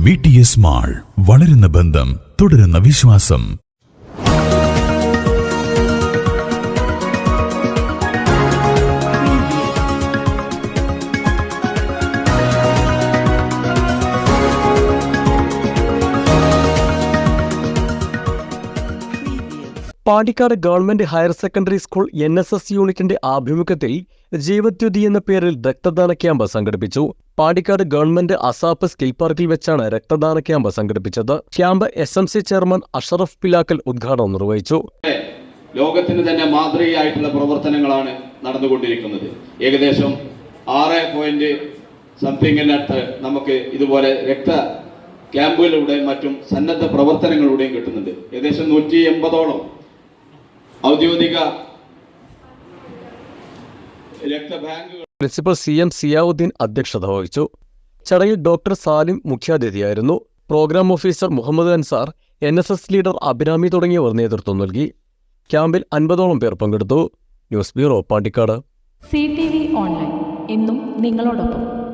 VTS mall, വളരുന്ന ബന്ധം, തുടരുന്ന വിശ്വാസം. Pandikkad government higher secondary school NSS യൂണിറ്റിന്റെ ആഭിമുഖ്യത്തിൽ ജീവദ്യുതി എന്ന പേരിൽ രക്തദാന ക്യാമ്പ് സംഘടിപ്പിച്ചു. പാണ്ടിക്കാട് ഗവൺമെന്റ് അസാപ്പ് സ്കിൽ പാർക്കിൽ വെച്ചാണ് രക്തദാന ക്യാമ്പ് സംഘടിപ്പിച്ചത്. Camp SMC chairman Ashraf Pilakkal ഉദ്ഘാടനം നിർവഹിച്ചു. ലോകത്തിന് തന്നെ മാതൃകയായിട്ടുള്ള പ്രവർത്തനങ്ങളാണ് നടന്നുകൊണ്ടിരിക്കുന്നത്. ഏകദേശം 6.something നമുക്ക് ഇതുപോലെ രക്ത ക്യാമ്പുകളിലൂടെ മറ്റും സന്നദ്ധ പ്രവർത്തനങ്ങളിലൂടെയും കിട്ടുന്നുണ്ട്. ഏകദേശം 180ഓളം ഔദ്യോഗിക രക്തബാങ്കുകൾ. പ്രിൻസിപ്പൽ CM സിയാവുദ്ദീൻ അധ്യക്ഷത വഹിച്ചു. ചടങ്ങിൽ ഡോക്ടർ സാലിം മുഖ്യാതിഥിയായിരുന്നു. Program officer Muhammad Ansar, NSS leader Abhirami തുടങ്ങിയവർ നേതൃത്വം നൽകി. ക്യാമ്പിൽ 50ഓളം പേർ പങ്കെടുത്തു. News bureau, Pandikkad. CTV online, എന്നും നിങ്ങളോടൊപ്പം.